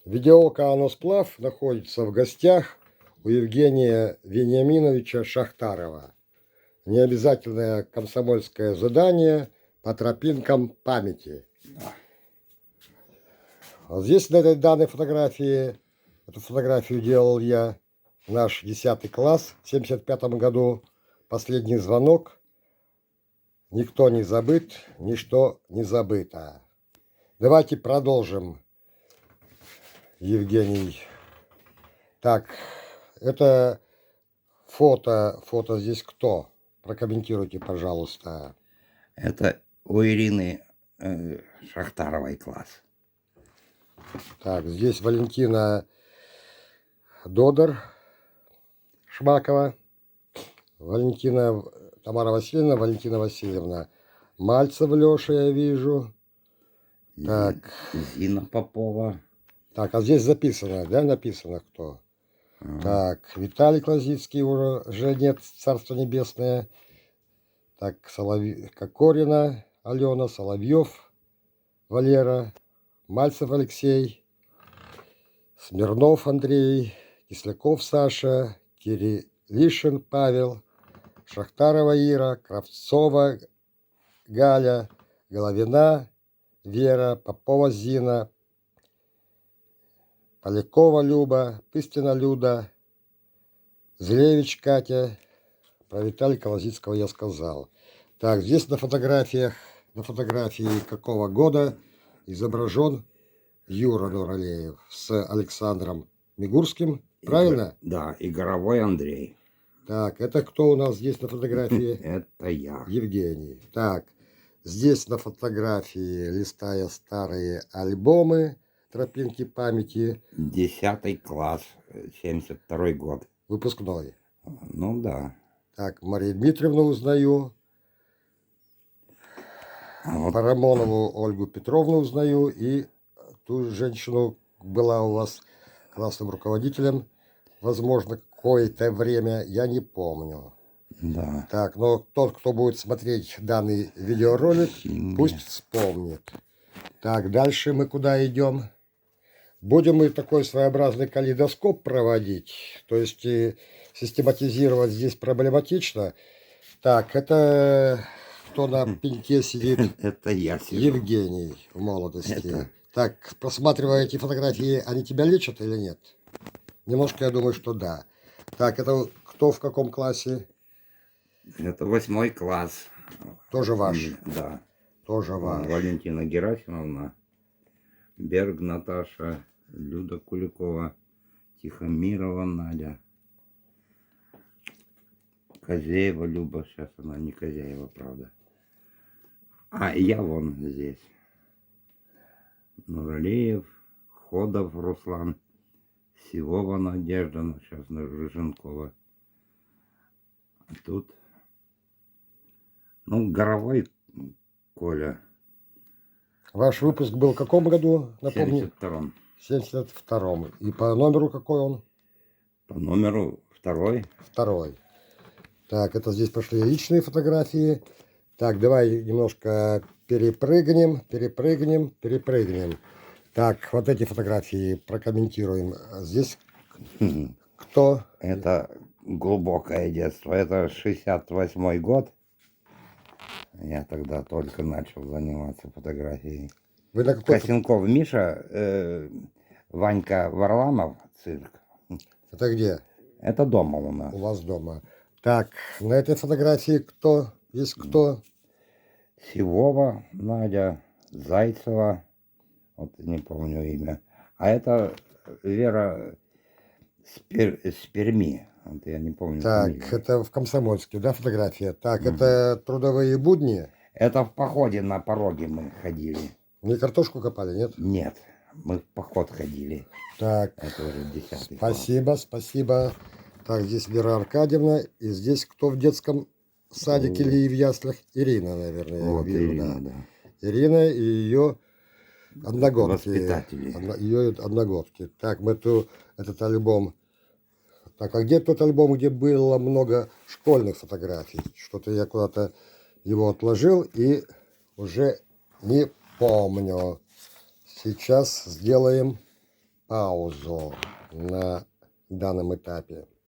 Видеоока «Аносплав» находится в гостях у Евгения Вениаминовича Шахтарова. Необязательное комсомольское задание по тропинкам памяти. Вот здесь на этой данной фотографии, эту фотографию делал я, наш 10 класс в 1975 году. Последний звонок. Никто не забыт, ничто не забыто. Давайте продолжим, Евгений. Так, это фото здесь кто? Прокомментируйте, пожалуйста. Это у Ирины Шахтаровой класс. Так, здесь Валентина Додор Шмакова, Тамара Васильевна, Валентина Васильевна. Мальцев Леша, я вижу. Так. Зина Попова. Так, а здесь записано, да, написано кто? Так, Виталий Клазицкий уже нет, Царство Небесное. Так, Кокорина Алена, Соловьев Валера, Мальцев Алексей, Смирнов Андрей, Кисляков Саша, Кириллишин Павел, Шахтарова Ира, Кравцова Галя, Головина Вера, Попова Зина, Полякова Люба, Пыстина Люда, Злевич Катя. Про Виталия Колозицкого я сказал. Так, здесь на фотографии какого года изображен Юра Нуралеев с Александром Мигурским. Правильно? Да, и Горовой Андрей. Так, это кто у нас здесь на фотографии? Это я. Евгений. Так, здесь на фотографии, листая старые альбомы «Тропинки памяти». 10 класс, 72 год. Выпускной. Ну да. Так, Марию Дмитриевну узнаю. Вот. Парамонову Ольгу Петровну узнаю. И ту женщину была у вас классным руководителем. Возможно, какое-то время, я не помню. Да. Так, но тот, кто будет смотреть данный видеоролик, пусть вспомнит. Так, дальше мы куда идем? Будем мы такой своеобразный калейдоскоп проводить, то есть систематизировать здесь проблематично. Так, это кто на пеньке сидит? Это я сижу. Евгений в молодости. Так, просматривая эти фотографии, они тебя лечат или нет? Немножко я думаю, что да. Так, это кто в каком классе? Это 8 класс. Тоже ваш? Да. Тоже ваш. Валентина Герасимовна, Берг Наташа, Люда Куликова, Тихомирова Надя, Козеева Люба, сейчас она не Козеева, правда. А, я вон здесь. Нуралеев, Ходов Руслан, Сивова Надежда, ну сейчас Рыженкова. А тут, ну, Горовой Коля. Ваш выпуск был в каком году? Напомню. 72-м. 72-м. И по номеру какой он? По номеру 2. Второй. Так, это здесь пошли личные фотографии. Так, давай немножко перепрыгнем. Так, вот эти фотографии прокомментируем. Здесь кто? Это глубокое детство. Это 68-й год. Я тогда только начал заниматься фотографией. Вы на какой... Косенков Миша, Ванька Варламов, цирк. Это где? Это дома у нас. У вас дома. Так, на этой фотографии кто? Есть кто? Сивова Надя, Зайцева, вот не помню имя. А это Вера с Перми. Вот я не помню. Так, фамилию. это в Комсомольске, да, фотография? Так, это трудовые будни? Это в походе на пороге мы ходили. Не картошку копали, нет? Нет, мы в поход ходили. Так, это уже 10-й спасибо. Так, здесь Вера Аркадьевна. И здесь кто в детском садике или в яслях? Ирина, наверное, вот я вижу, Ирина, да. да. Ирина и ее одногодки. Воспитатели. Ее одногодки. Так, мы этот альбом... Так, а где тот альбом, где было много школьных фотографий? Что-то я куда-то его отложил и уже не помню. Сейчас сделаем паузу на данном этапе.